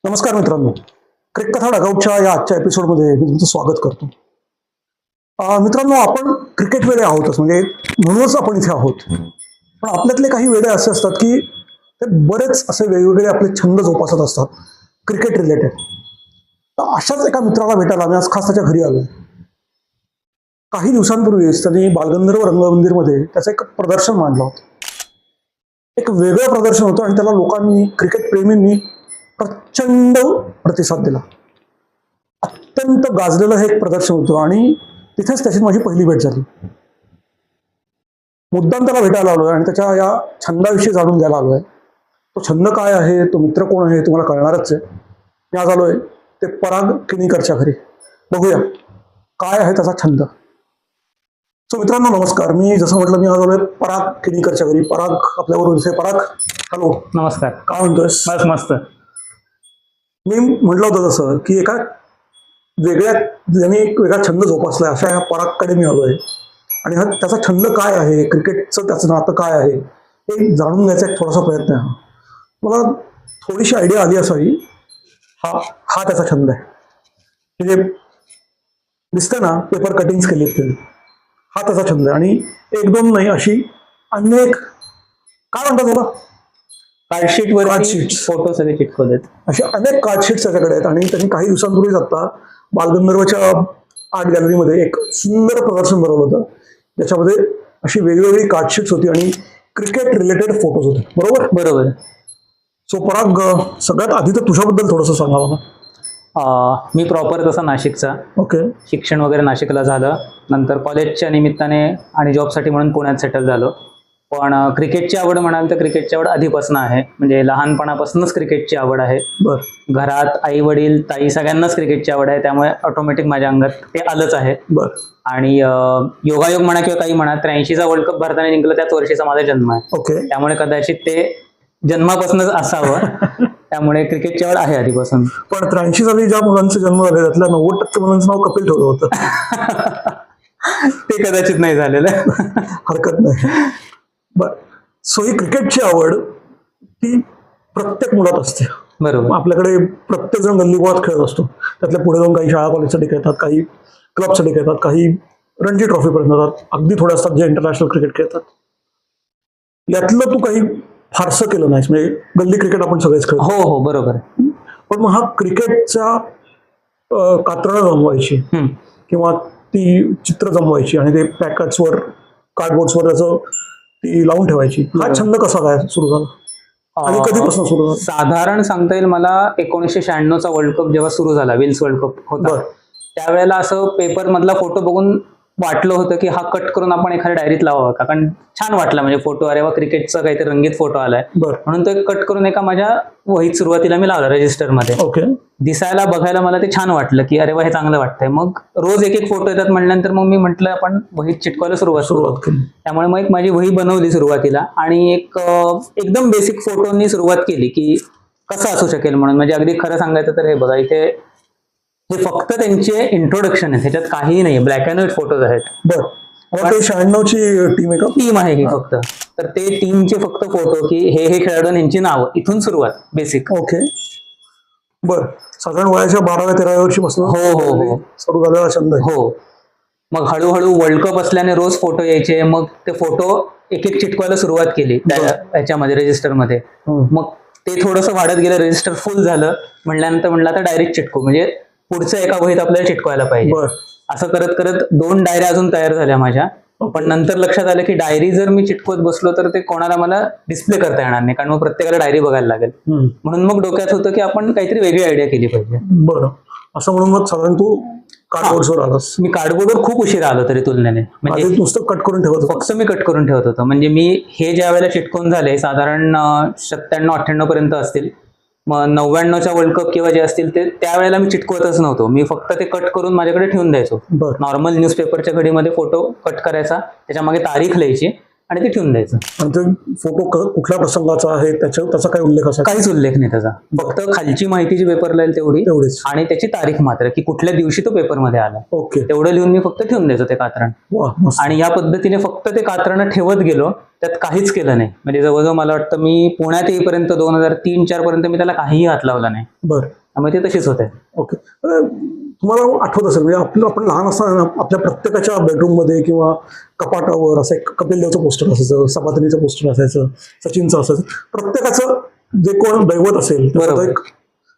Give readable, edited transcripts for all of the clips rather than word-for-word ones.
नमस्कार मित्रांनो, क्रिकेट कथा डगआउटच्या या आजच्या एपिसोडमध्ये मी तुमचं स्वागत करतो. मित्रांनो, आपण क्रिकेट वेडे आहोतच, म्हणजे म्हणूनच आपण इथे आहोत. पण आपल्यातले काही वेडे असे असतात की ते बरेच असे वेगवेगळे आपले छंद जोपासत असतात क्रिकेट रिलेटेड. तर अशाच एका मित्राला भेटायला मी आज खास त्याच्या घरी आलो. काही दिवसांपूर्वीच त्यांनी बालगंधर्व रंगमंदिरमध्ये त्याचं एक प्रदर्शन मांडलं होतं. एक वेगळं प्रदर्शन होतं आणि त्याला लोकांनी, क्रिकेट प्रेमींनी प्रचंड प्रतिसाद दिला. अत्यंत गाजलेलं हे एक प्रदर्शन होतं आणि तिथेच त्याची माझी पहिली भेट झाली. मुद्दाम त्याला भेटायला आलोय आणि त्याच्या या छंदाविषयी जाणून घ्यायला आलोय. तो छंद काय आहे, तो मित्र कोण आहे, तुम्हाला कळणारच आहे. मी आज आलोय ते पराग किणीकरच्या घरी. बघूया काय आहे त्याचा छंद. सो मित्रांनो नमस्कार. मी जसं म्हटलं, मी आज आलोय पराग किणीकरच्या घरी. पराग आपल्याबरोबर इथे. पराग, हॅलो. नमस्कार. काय म्हणतोयस? बस मस्त. मी म्हटलं होतं तसं की एक वेगळा छंद जोपासलाय अशा ह्या परागकडे मी आलोय. आणि हा त्याचा छंद काय आहे, क्रिकेटचं त्याचं नातं काय आहे हे जाणून घ्यायचा एक थोडासा प्रयत्न आहे. मला थोडीशी आयडिया आली असावी. हा त्याचा छंद आहे. म्हणजे दिसतं ना, पेपर कटिंग्स केली त्यांनी. हा त्याचा छंद आहे. आणि एक दोन नाही, अशी अनेक, काय म्हणतात त्याला, कार्डशीटवर कार्डशीट्स, फोटो सगळे चिटकवलेत. अशा अनेक कार्डशीट्स त्याच्याकडे आहेत. आणि त्यांनी काही दिवसांपूर्वीच आता बालगंधर्वच्या आर्ट गॅलरीमध्ये एक सुंदर प्रदर्शन भरवलं होतं, ज्याच्यामध्ये अशी वेगवेगळी कार्डशीट्स होती आणि क्रिकेट रिलेटेड फोटोज होते. बरोबर बरोबर. सो पराग, सगळ्यात आधी तर तुझ्याबद्दल थोडंसं सांगा मला. मी प्रॉपर तसा नाशिकचा. ओके. शिक्षण वगैरे नाशिकला झालं. नंतर कॉलेजच्या निमित्ताने आणि जॉबसाठी म्हणून पुण्यात सेटल झालो. पण क्रिकेटची आवड म्हणाल तर क्रिकेटची आवड आधीपासून आहे. म्हणजे लहानपणापासूनच क्रिकेटची आवड आहे. बर घरात आई वडील ताई सगळ्यांनाच क्रिकेटची आवड आहे, त्यामुळे ऑटोमॅटिक माझ्या अंगात ते आलंच आहे. बर. आणि योगायोग म्हणा किंवा काही म्हणा, 83चा वर्ल्ड कप भारताने जिंकला त्याच वर्षीचा माझा जन्म आहे. ओके. त्यामुळे कदाचित ते जन्मापासूनच असावं. त्यामुळे क्रिकेटची आवड आहे आधीपासून. पण 83 साली ज्या मुलांचे जन्म झाले त्यातल्या 90% मुलांचं नाव कपिल ठेवलं होतं. ते कदाचित नाही झालेलं. हरकत नाही. बर. सो ही क्रिकेटची आवड ती प्रत्येक मुलात असते. बरोबर. आपल्याकडे प्रत्येक जण गल्लीबोळात खेळत असतो. त्यातल्या पुढे जाऊन काही शाळा कॉलेजसाठी खेळतात, काही क्लबसाठी खेळतात, काही रणजी ट्रॉफीपर्यंत जातात, अगदी थोडे असतात जे इंटरनॅशनल क्रिकेट खेळतात. यातलं तू काही फारसं केलं नाहीस, म्हणजे गल्ली क्रिकेट आपण सगळेच खेळतो. हो हो बरोबर. पण मग हा क्रिकेटच्या कात्रणं जमवायची किंवा ती चित्र जमवायची आणि ते पॅकेट्सवर, कार्डबोर्ड्सवर त्याचं ती लावून ठेवायची, हा छंद कसा काय सुरू झाला आणि कधीपासून सुरू झाला? साधारण सांगता येईल मला 1996चा वर्ल्ड कप जेव्हा सुरू झाला, विल्स वर्ल्ड कप होता, त्यावेळेला असं पेपर मधला फोटो बघून वाटलं होतं की हा कट करून आपण एखाद्या डायरीत लावावा का, कारण छान वाटला. म्हणजे फोटो, अरे वा काहीतरी रंगीत रंगीत फोटो आलाय, म्हणून तो कट करून एका माझ्या वहीत सुरुवातीला मी लावला रजिस्टरमध्ये. ओके. दिसायला बघायला मला ते छान वाटलं की अरे वा हे चांगलं वाटतंय. मग रोज एक एक फोटो येतात म्हणल्यानंतर मग मी म्हटलं आपण वहीत चिटकवायला सुरुवात केली. त्यामुळे मग एक माझी वही बनवली सुरुवातीला आणि एक एकदम बेसिक फोटोनी सुरुवात केली की कसं असू शकेल म्हणून. म्हणजे अगदी खरं सांगायचं तर हे बघा, इथे हे फक्त त्यांचे इंट्रोडक्शन आहे, ह्याच्यात काहीही नाही, ब्लॅक अँड व्हाईट फोटोज आहेत. बरं. 96ची टीम आहे का? टीम आहे ही फक्त. तर ते टीमचे फक्त फोटो की हे खेळाडू यांची नावं, इथून सुरुवात बेसिक. ओके. बर. साधारण वयाच्या 12व्या-13व्या वर्षीपासून हो हो हो सुरू झालेला छंद आहे. हो. मग हळूहळू वर्ल्ड कप असल्याने रोज फोटो यायचे, मग ते फोटो एक एक चिटकवायला सुरुवात केली त्याच्यामध्ये रजिस्टरमध्ये. मग ते थोडंसं वाढत गेलं, रजिस्टर फुल झालं म्हणल्यानंतर म्हणलं आता डायरेक्ट चिटकू, म्हणजे पुढच्या एका वहीत आपल्याला चिटकवायला पाहिजे. असं करत करत 2 डायऱ्या अजून तयार झाल्या माझ्या. पण नंतर लक्षात आलं की डायरी जर मी चिटकवत बसलो तर ते कोणाला मला डिस्प्ले करता येणार नाही, कारण मग प्रत्येकाला डायरी बघायला लागेल. म्हणून मग डोक्यात होतं की आपण काहीतरी वेगळी आयडिया केली पाहिजे. बरं. असं म्हणून मग साधारण तू कार्डबोर्डवर आलास? मी कार्डबोर्डवर खूप उशिरा आलो तरी तुलनेने. म्हणजे नुसतं कट करून ठेवत? फक्त मी कट करून ठेवत होतो. म्हणजे मी हे ज्या वेळेला चिटकून झाले साधारण 97-98 पर्यंत असतील, मग 99च्या वर्ल्ड कप किंवा जे असतील ते त्यावेळेला मी चिटकवतच नव्हतो. मी फक्त ते कट करून माझ्याकडे ठेवून द्यायचो. नॉर्मल न्यूजपेपरच्या घडीमध्ये फोटो कट करायचा, त्याच्या मागे तारीख लिहायची आणि ते ठेवून द्यायचं. आणि ते फोटो कुठल्या प्रसंगाचा आहे त्याचा काही उल्लेख असायचा? काहीच उल्लेख नाही त्याचा, फक्त खालची माहिती जी पेपरला येईल तेवढीच. आणि त्याची तारीख मात्र, की कुठल्या दिवशी तो पेपरमध्ये आला, ओके. तेवढं लिहून मी फक्त ठेवून द्यायचो ते कात्रण. वा, मस्त. आणि या पद्धतीने फक्त ते कात्रण ठेवत गेलो, त्यात काहीच केलं नाही. म्हणजे जवळजवळ मला वाटतं मी पुण्यात येईपर्यंत 2003-04 पर्यंत मी त्याला काहीही हात लावला नाही. बरं. त्यामुळे ते तशीच होते. ओके. तुम्हाला आठवत असेल म्हणजे आपण लहान असताना आपल्या प्रत्येकाच्या बेडरूम मध्ये किंवा कपाटावर असं एक कपिल देवचं पोस्टर असायचं, सपात्नीचं पोस्टर असायचं, सचिनचं असायचं. प्रत्येकाचं जे कोण दैवत असेल त्याचं एक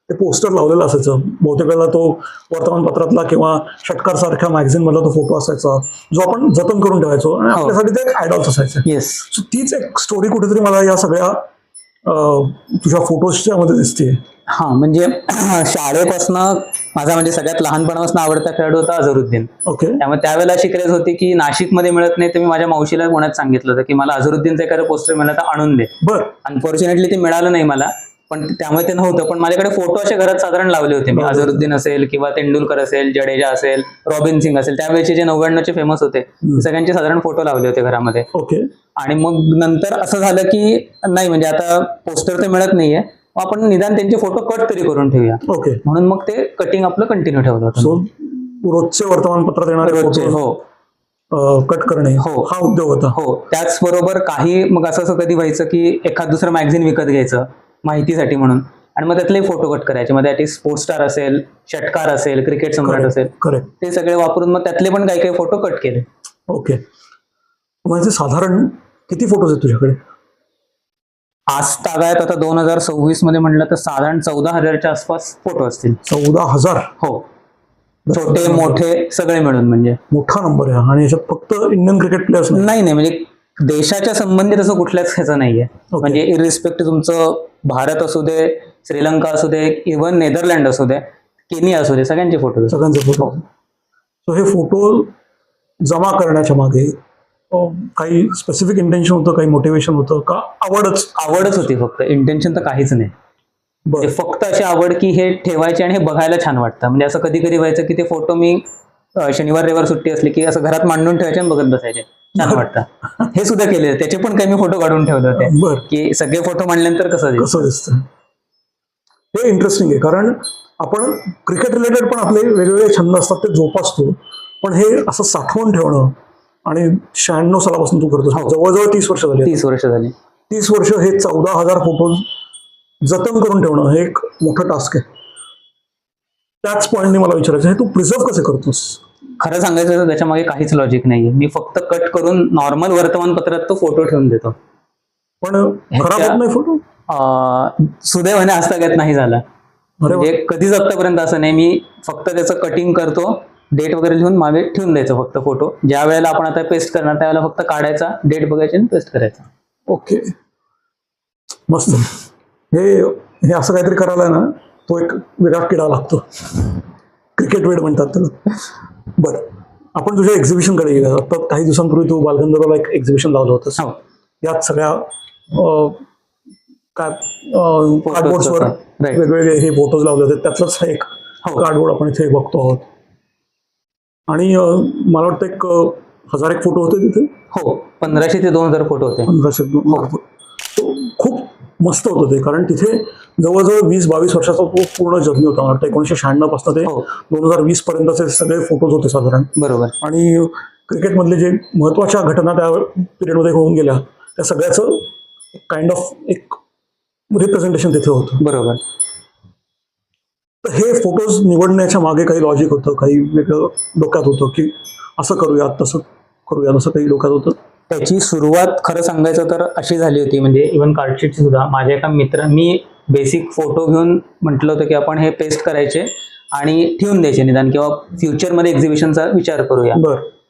ते पोस्टर लावलेलं असायचं. बहुतेक वेळेला तो वर्तमानपत्रातला किंवा षटकार सारख्या मॅगझिन मधला तो फोटो असायचा जो आपण जतन करून ठेवायचो आणि आपल्यासाठी ते एक आयडॉल्स असायचं. येस. सो तीच एक स्टोरी कुठेतरी मला या सगळ्या तुझ्या फोटोजच्या मध्ये दिसते. हा, म्हणजे शाळेपासून माझा म्हणजे सगळ्यात लहानपणापासून आवडता खेळाडू होता अझरुद्दीन. ओके. त्यामुळे त्यावेळेला अशी क्रेज होती की नाशिकमध्ये मिळत नाही, तर मी माझ्या मावशीला पुण्यात सांगितलं होतं की मला अझरुद्दीनचं एखादं पोस्टर मिळालं तर आणून दे. बरं. अनफॉर्च्युनेटली ते मिळालं नाही मला, पण त्यामुळे ते नव्हतं. पण माझ्याकडे फोटो असे घरात साधारण लावले होते मी. अझरुद्दीन असेल किंवा तेंडुलकर असेल, जडेजा असेल, रॉबिन सिंग असेल, त्यावेळेचे जे 99चे फेमस होते सगळ्यांचे साधारण फोटो लावले होते घरामध्ये. ओके. आणि मग नंतर असं झालं की नाही, म्हणजे आता पोस्टर तर मिळत नाहीये, आपण निदान त्यांचे फोटो कट तरी करून ठेवूया. ओके. म्हणून मग ते कटिंग आपलं कंटिन्यू ठेवलं होतं. सो रोजचे वर्तमानपत्रात येणारे रोजचे, हो, कट करणे हो, हा उद्योग होता. हो. त्याचबरोबर काही मग असं कधी व्हायचं की एखाद दुसरं मॅगझिन विकत घ्यायचं माहितीसाठी म्हणून, आणि मग त्यातले फोटो कट करायचे. मग त्यात स्पोर्ट्स स्टार असेल, षटकार असेल, क्रिकेट सम्राट असेल, करेक्ट, ते सगळे वापरून मग त्यातले पण काही काही फोटो कट केले. ओके. म्हणजे साधारण किती फोटोज आहेत तुझ्याकडे आज तागायत? आता 2026 मध्ये म्हणलं तर साधारण 14,000च्या आसपास फोटो असतील. 14,000? हो, छोटे मोठे सगळे मिळून. म्हणजे मोठा नंबर आहे. आणि याच्यात फक्त इंडियन क्रिकेट प्लेयर्स नाही, म्हणजे देशाच्या संबंधित असं कुठल्याच ह्याचं नाहीये. म्हणजे इरिस्पेक्टिव्ह तुमचं भारत असू दे, श्रीलंका असू दे, इव्हन नेदरलँड असू दे, केनिया असू दे, सगळ्यांचे फोटो. सगळ्यांचे फोटो. सो हे फोटो जमा करण्याच्या मागे काही स्पेसिफिक इंटेन्शन होतं, काही मोटिवेशन होतं का आवडच होती फक्त? इंटेन्शन तर काहीच नाही. म्हणजे फक्त अशी आवड की हे ठेवायचे आणि हे बघायला छान वाटतं. म्हणजे असं कधी कधी व्हायचं की ते फोटो मी शनिवार रविवार सुट्टी असली की असं घरात मांडून ठेवायचे आणि बघत बसायचे, छान वाटतं. हे सुद्धा केले, त्याचे पण काही मी फोटो काढून ठेवले होते की सगळे फोटो मांडल्यानंतर कसं दिसतं. हे इंटरेस्टिंग आहे, कारण आपण क्रिकेट रिलेटेड पण आपले वेगवेगळे छंद असतात ते जोपासतो, पण हे असं साठवून ठेवणं, आणि 96 सालापासून तू करतो, जवळजवळ 30 वर्ष झाली. 30 वर्ष झाली. 30 वर्ष हे 14,000 फोटोज जतन करून ठेवणं हे एक मोठं टास्क आहे. त्याच पॉईंटने मला विचारायचं, हे तू प्रिझर्व कसे करतोस? खरं सांगायचं तर त्याच्या मागे काहीच लॉजिक नाहीये. मी फक्त कट करून नॉर्मल वर्तमानपत्रात तो फोटो ठेवून देतो. पण खराब होत नाही फोटो? सुदैवाने आजतागायत नाही झाला. म्हणजे कधीच आतापर्यंत असं नाही. मी फक्त त्याचं कटिंग करतो, डेट वगैरे लिहून मागे ठेवून द्यायचं फक्त फोटो. ज्या वेळेला आपण आता पेस्ट करणार त्यावेळेला फक्त काढायचा, डेट बघायची आणि पेस्ट करायचा. ओके, मस्त. हे असं काहीतरी करायला ना तो एक वेगळा किडा लागतो, क्रिकेट वेड म्हणतात त्याला. बरं, आपण तुझ्या एक्झिबिशनकडे गेला. आता काही दिवसांपूर्वी तू बालगंधर्वला एक एक्झिबिशन लावलं होतंस. यात सगळ्या काय कार्डबोर्ड्सवर वेगवेगळे हे फोटोज लावले होते. त्यातलंच एक कार्डबोर्ड आपण इथे बघतो आहोत. आणि मला वाटतं 1,000 फोटो होते तिथे. हो, 1500 ते 2000 फोटो होते. 1500 खूप मस्त होतं ते, कारण तिथे जवळजवळ 20-22 वर्षाचा तो पूर्ण जर्नी होता. मला वाटतं 1996 पासून ते 2020 पर्यंतचे सगळे फोटोज होते साधारण. बरोबर. आणि क्रिकेटमधले जे महत्वाच्या घटना त्या पिरियडमध्ये होऊन गेल्या त्या सगळ्याचं काइंड ऑफ एक रिप्रेझेंटेशन तिथे होतं. बरोबर. तर हे फोटोज निवडण्याच्या मागे काही लॉजिक होतं, काही वेगळं डोक्यात होतं की असं करूयात, तसं करूयात, असं काही डोक्यात होतं? त्याची सुरुवात खरं सांगायचं तर अशी झाली होती, म्हणजे इव्हन कार्डशीटची सुद्धा. माझ्या एका मी बेसिक फोटो घेऊन म्हटलं होतं की आपण हे पेस्ट करायचे आणि ठेवून द्यायचे निदान, किंवा फ्युचरमध्ये एक्झिबिशनचा विचार करूया.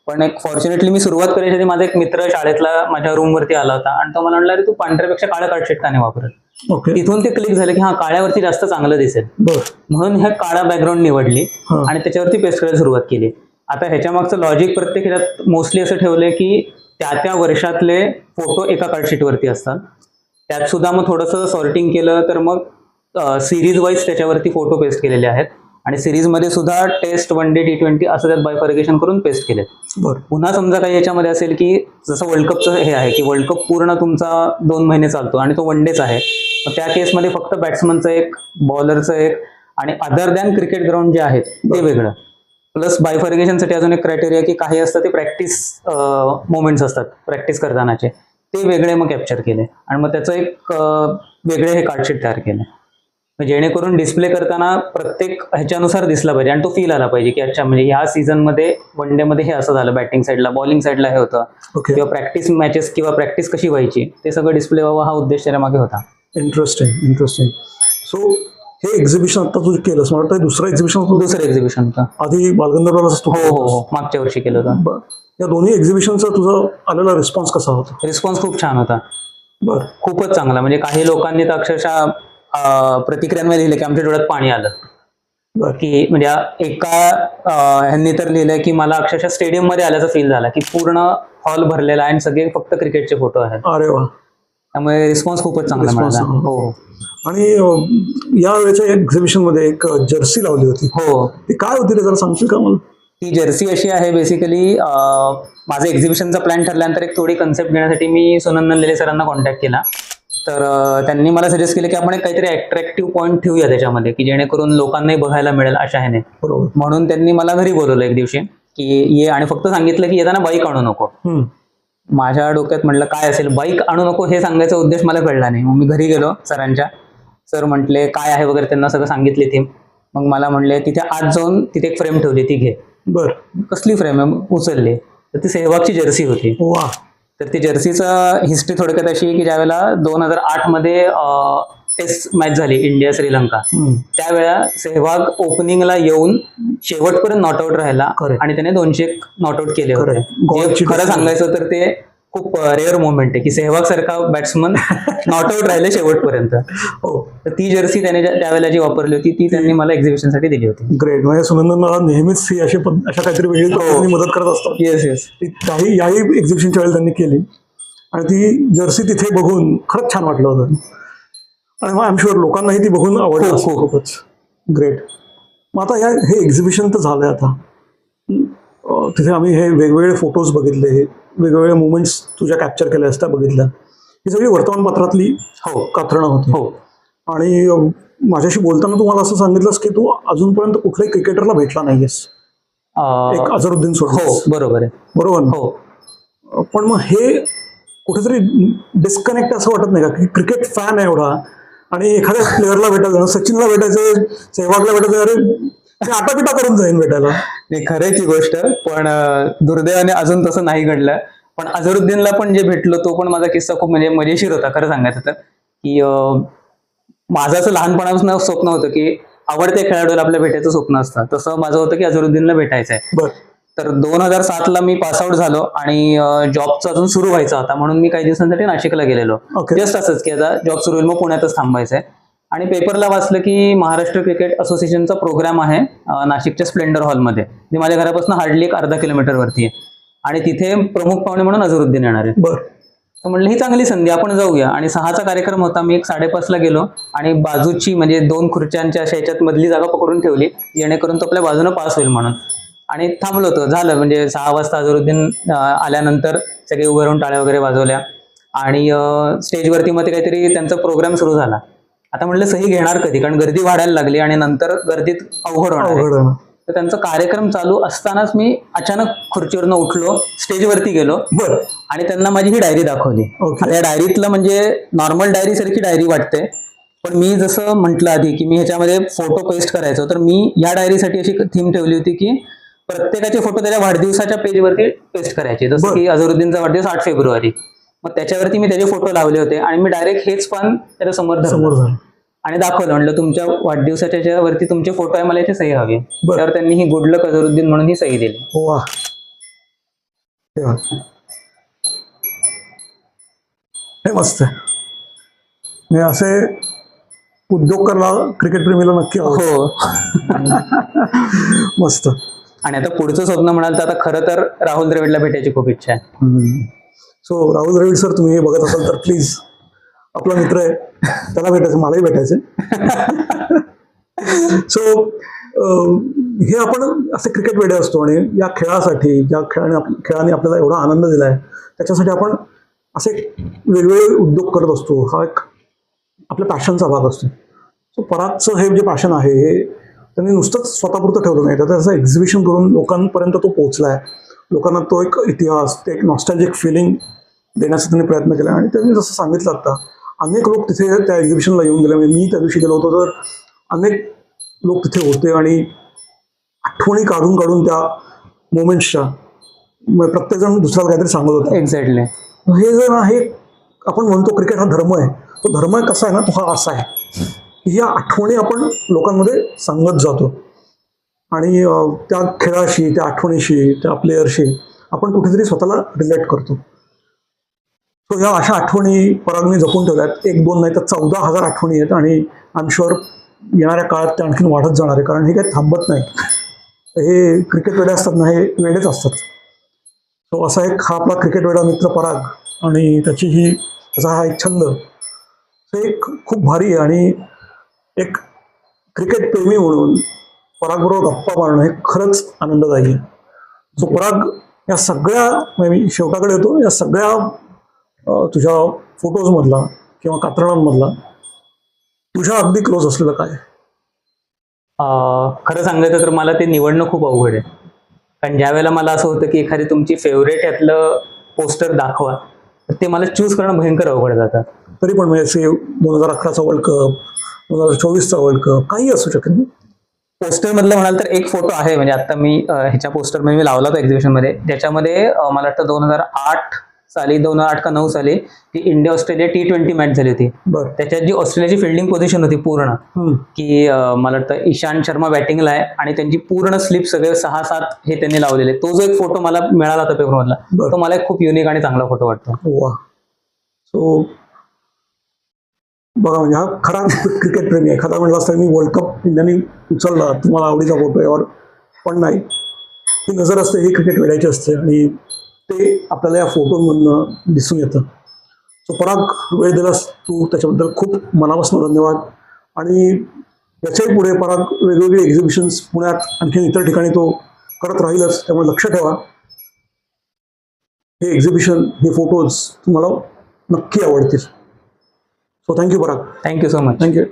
पण एक फॉर्च्युनेटली मी सुरुवात करायची आधी माझा एक मित्र शाळेतला माझ्या रूमवरती आला होता आणि तो मला म्हणाला, तू पांढऱ्यापेक्षा काळं कार्डशीट का नाही वापरत? तिथून ते क्लिक झालं की हा, काळ्यावरती जास्त चांगलं दिसेल. म्हणून ह्या काळा बॅकग्राऊंड निवडली आणि त्याच्यावरती पेस्ट करायला सुरुवात केली. आता ह्याच्या मागचं लॉजिक प्रत्येक ह्याच्यात मोस्टली असं ठेवलंय की त्या वर्षातले फोटो एका कार्डशीटवरती असतात. त्यात सुद्धा मग थोडंसं सॉर्टिंग केलं तर मग सिरीज वाईज त्याच्यावरती फोटो पेस्ट केलेले आहेत. आणि सिरीजमध्ये सुद्धा टेस्ट, वन डे, T20 असं त्यात बायफर्गेशन करून पेस्ट केले. बरं. पुन्हा समजा काही याच्यामध्ये असेल की जसं वर्ल्ड कपचं हे आहे की वर्ल्ड कप पूर्ण तुमचा 2 महिने चालतो आणि तो वन डेच आहे, मग त्या केसमध्ये फक्त बॅट्समनचं एक, बॉलरचं एक आणि अदर दॅन क्रिकेट ग्राउंड जे आहेत ते वेगळं. प्लस बायफर्गेशनसाठी अजून एक क्रायटेरिया की काही असतं ते प्रॅक्टिस मोमेंट्स असतात प्रॅक्टिस करतानाचे, ते वेगळे मग कॅप्चर केले आणि मग त्याचं एक वेगळे हे कार्डशीट तयार केलं, जेणेकरून डिस्प्ले करताना प्रत्येक ह्याच्यानुसार दिसला पाहिजे आणि तो फील आला पाहिजे की अच्छा म्हणजे ह्या सीझनमध्ये वन डेमध्ये हे असं झालं, बॅटिंग साईडला, बॉलिंग साईडला हे होतं, किंवा प्रॅक्टिस मॅचेस किंवा प्रॅक्टिस कशी व्हायची ते सगळं डिस्प्ले व्हावं हा उद्देश त्याच्या मागे होता. इंटरेस्टिंग. सो हे एक्झिबिशन आता तू केलंस, मला वाटतं दुसरं एक्झिबिशन दुसरं एक्झिबिशन होतं. आधी बालगंधर्वलाच तू हो, मागच्या वर्षी केलं होतं. या दोन्ही एक्झिबिशनचा तुझा आलेला रिस्पॉन्स कसा होता? रिस्पॉन्स खूप छान होता. बरं. खूपच चांगला. म्हणजे काही लोकांनी तर अक्षरशः प्रतिक्रियांमध्ये लिहिलं की आमच्या डोळ्यात पाणी आलं, की म्हणजे एका ह्यांनी तर लिहिलंय की मला अक्षरशः स्टेडियम मध्ये आल्याचा फील झाला, की पूर्ण हॉल भरलेला आहे आणि सगळे फक्त क्रिकेटचे फोटो आहेत. अरे वा. त्यामुळे रिस्पॉन्स खूपच चांगला मिळाला. हो. आणि या वेळेच्या एक्झिबिशन मध्ये एक जर्सी लावली होती. हो. ती काय होती रे, जरा सांगशील का मला? ती जर्सी अशी आहे बेसिकली, माझा एक्झिबिशनचा प्लॅन ठरल्यानंतर एक थोडी कन्सेप्ट घेण्यासाठी मी सुनंदन लेले सरांना कॉन्टॅक्ट केला. तर त्यांनी मला सजेस्ट केलं की आपण एक काहीतरी अट्रॅक्टिव्ह पॉईंट ठेवूया त्याच्यामध्ये, की जेणेकरून लोकांनाही बघायला मिळेल अशा ह्याने. म्हणून त्यांनी मला घरी बोलवलं एक दिवशी की ये, आणि फक्त सांगितलं की येताना बाईक आणू नको. माझ्या डोक्यात म्हटलं काय असेल, बाईक आणू नको हे सांगायचा उद्देश मला कळला नाही. मग मी घरी गेलो सरांच्या, सर म्हटले काय आहे वगैरे, त्यांना सगळं सांगितले थीम. मग मला म्हणले तिथे आत जाऊन तिथे एक फ्रेम ठेवली, ती घे. बरं. कसली फ्रेम आहे, उचलली, तर ती सेहवागची जर्सी होती. वा. तर ती जर्सीचं हिस्ट्री थोडक्यात अशी की ज्यावेळेला 2008 मध्ये टेस्ट मॅच झाली इंडिया श्रीलंका, त्यावेळेला सेहवाग ओपनिंगला येऊन शेवटपर्यंत नॉट आउट राहिला आणि त्याने 200 नॉट आउट केले होते. खरं सांगायचं तर ते खूप रेअर मोमेंट आहे की सेहवाग सारखा बॅट्समन नॉट आउट राहिले शेवटपर्यंत. तर ती जर्सी त्याने त्यावेळेला जी वापरली होती ती त्यांनी मला एक्झिबिशनसाठी दिली होती. ग्रेट. म्हणजे सुनंदन मला नेहमीच अशा काहीतरी वेगळी मदत करत असतात. येस. काही याही एक्झिबिशनच्या वेळेला त्यांनी केली आणि ती जर्सी तिथे बघून खरंच छान वाटलं होतं आणि मग आय एम शुअर लोकांनाही ती बघून आवडलं. खूपच ग्रेट. मग आता हे एक्झिबिशन तर झालंय, आता तिथे आम्ही हे वेगवेगळे फोटोज बघितले, वेगवेगळे मुवमेंट्स तुझ्या कॅप्चर केल्या असत्या बघितल्या, ही सगळी वर्तमानपत्रातली कात्रणं होती. आणि माझ्याशी बोलताना तू मला असं सांगितलंस की तू अजूनपर्यंत कुठल्याही क्रिकेटरला भेटला नाहीयेस, एक अझरुद्दीन सोडून. हो, बरोबर आहे. बरोबर ना? हो. पण मग हे कुठेतरी डिस्कनेक्ट असं वाटत नाही का की क्रिकेट फॅन आहे एवढा आणि एखाद्या प्लेअरला भेटायचं, सचिनला भेटायचं, सेहवागला भेटायचं, अरे आटापिटा करून जाईन भेटायला. नाही, खरंय ती गोष्ट, पण दुर्दैवाने अजून तसं नाही घडलं. पण अझरुद्दीनला पण जे भेटलो तो पण माझा किस्सा खूप म्हणजे मजेशीर होता खरं सांगायचं तर. की माझं असं लहानपणापासून स्वप्न होतं की आवडत्या खेळाडूला आपल्या भेटायचं स्वप्न असतं, तसं माझं होतं की अझरुद्दीनला भेटायचं आहे. तर 2007ला मी पासआउट झालो आणि जॉबचा अजून सुरू व्हायचा होता, म्हणून मी काही दिवसांसाठी नाशिकला गेलेलो. जस्ट असंच की आता जॉब सुरू होईल मग पुण्यातच थांबायचंय. आणि पेपरला वाचलं की महाराष्ट्र क्रिकेट असोसिएशनचा प्रोग्राम आहे नाशिकच्या स्प्लेंडर हॉलमध्ये, जे माझ्या घरापासून हार्डली एक अर्धा किलोमीटरवरती आहे, आणि तिथे प्रमुख पाहुणे म्हणून अझरुद्दीन येणार आहे. तर म्हटलं ही चांगली संधी, आपण जाऊया. आणि 6चा कार्यक्रम होता, मी 5:30ला गेलो आणि बाजूची म्हणजे 2 खुर्च्यांच्या अशा ह्याच्यात मधली जागा पकडून ठेवली जेणेकरून तो आपल्या बाजूने पास होईल म्हणून, आणि थांबलो होतो. झालं म्हणजे 6 वाजता अझरुद्दीन आल्यानंतर सगळे उभे राहून टाळ्या वगैरे वाजवल्या आणि स्टेजवरती मग ते काहीतरी त्यांचा प्रोग्राम सुरू झाला. आता म्हटलं सही घेणार कधी, कारण गर्दी वाढायला लागली आणि नंतर गर्दीत अवघड होणार. तर त्यांचा कार्यक्रम चालू असतानाच मी अचानक खुर्चीवरनं उठलो, स्टेजवरती गेलो आणि त्यांना माझी ही डायरी दाखवली. या डायरीतलं म्हणजे नॉर्मल डायरी सारखी डायरी वाटते, पण मी जसं म्हटलं आधी की मी ह्याच्यामध्ये फोटो पेस्ट करायचो, तर मी या डायरीसाठी अशी थीम ठेवली होती की प्रत्येकाचे फोटो त्याच्या वाढदिवसाच्या पेजवरती पेस्ट करायचे. जसं की अझरुद्दीनचा वाढदिवस 8 फेब्रुवारी, मग त्याच्यावरती मी त्याचे फोटो लावले होते आणि मी डायरेक्ट हेच पान त्याच्या समोर धरलं आणि दाखवलं. म्हणलं तुमच्या वाढदिवसाच्या वरती तुमचे फोटो आहे, मला इथे सही हवी. त्यावर त्यांनी ही गुड लक अझरुद्दीन म्हणून ही सही दिली. हे मस्त आहे. असे उद्योग करायला क्रिकेट प्रेमीला नक्की हो. मस्त. आणि आता पुढचं स्वप्न म्हणाल तर आता खरं तर राहुल द्रविडला भेटायची खूप इच्छा आहे. सो राहुल द्रविड सर, तुम्ही हे बघत असाल तर प्लीज, आपला मित्र आहे, त्याला भेटायचं, मलाही भेटायचं. सो हे आपण असे क्रिकेट वेडे असतो आणि या खेळासाठी ज्या खेळाने आपल्याला एवढा आनंद दिलाय त्याच्यासाठी आपण असे वेगवेगळे उद्योग करत असतो. हा एक आपल्या पॅशनचा भाग असतो. सो परागचं हे जे पॅशन आहे हे त्यांनी नुसतंच स्वतःपुरतं ठेवलं नाही, तर त्याचं एक्झिबिशन करून लोकांपर्यंत तो पोहोचलाय. लोकांना तो एक इतिहास, ते एक नॉस्टॅल्जिक फिलिंग देण्याचा त्यांनी प्रयत्न केला. आणि त्यांनी जसं सांगितलं आता, अनेक लोक तिथे त्या एक्झिबिशनला येऊन गेले. म्हणजे मी त्या दिवशी गेलो होतो तर अनेक लोक तिथे होते आणि आठवणी काढून काढून त्या मोमेंट्सच्या प्रत्येकजण दुसऱ्याला काहीतरी सांगत होता. एक्झॅक्टली. हे जर आहे, आपण म्हणतो क्रिकेट हा धर्म आहे, तो धर्म कसा आहे ना, तो हा असा आहे की या आठवणी आपण लोकांमध्ये सांगत जातो आणि त्या खेळाशी, त्या आठवणीशी, त्या प्लेयरशी आपण कुठेतरी स्वतःला रिलेट करतो. सो या अशा आठवणी परागने जपून ठेवल्यात. 1-2 नाही तर 14,000 आठवणी आहेत आणि आय एम शुअर येणाऱ्या काळात ते आणखीन वाढत जाणार आहे, कारण हे काही थांबत नाही. हे क्रिकेट वेडे असतात ना, हे वेडेच असतात. सो असा एक हा आपला क्रिकेट वेडा मित्र पराग आणि त्याचा हा एक छंद, हे एक खूप भारी आहे. आणि एक क्रिकेट प्रेमी म्हणून परागबरोबर गप्पा मारणं हे खरंच आनंददायी आहे. सो पराग, या सगळ्या, मी शेवटाकडे येतो, या सगळ्या तुझ्या फोटोजमधला किंवा कात्रणांमधला तुझ्या अगदी क्लोज असलेलं काय? खरं सांगायचं तर मला ते निवडणं खूप अवघड आहे. कारण ज्या वेळेला मला असं होतं की एखादी तुमची फेवरेट यातलं पोस्टर दाखवा, तर ते मला चूज करणं भयंकर अवघड जातं. तरी पण म्हणजे 2011चा वर्ल्ड कप, 2024चा वर्ल्ड कप, काही असू शकेल. पोस्टर मधलं म्हणाल तर एक फोटो आहे, म्हणजे आता मी ह्याच्या पोस्टर मध्ये मी लावला होता एक्झिबिशन मध्ये, ज्याच्यामध्ये मला वाटतं 2008 साली, 2008 का 9 साली ती इंडिया ऑस्ट्रेलिया T20 मॅच झाली होती. बरं. त्याच्यात जी ऑस्ट्रेलियाची फिल्डिंग पोझिशन होती पूर्ण, की मला वाटतं इशांत शर्मा बॅटिंगला आहे आणि त्यांची पूर्ण स्लिप सगळे 6-7 हे त्यांनी लावलेले. तो जो एक फोटो मला मिळाला होता पेपर मधला, तो मला एक खूप युनिक आणि चांगला फोटो वाटतो. वा. सो बघा, म्हणजे हा खरा क्रिकेट प्रेमी आहे. खरा म्हटलं असतं मी वर्ल्ड कप इंडियाने उचलला, तुम्हाला आवडीचा फोटो यावर, पण नाही, ही नजर असते, ही क्रिकेट वेळायची असते आणि ते आपल्याला या फोटोमधनं दिसून येतं. सो पराग, वेळ दिलास तू, त्याच्याबद्दल खूप मनापासून धन्यवाद. आणि याच्याही पुढे पराग वेगवेगळे एक्झिबिशन्स पुण्यात आणखी इतर ठिकाणी तो करत राहीलच, त्यामुळे लक्ष ठेवा. हे एक्झिबिशन, हे फोटोज तुम्हाला नक्की आवडतील. So thank you Parag. Thank you so much. Thank you.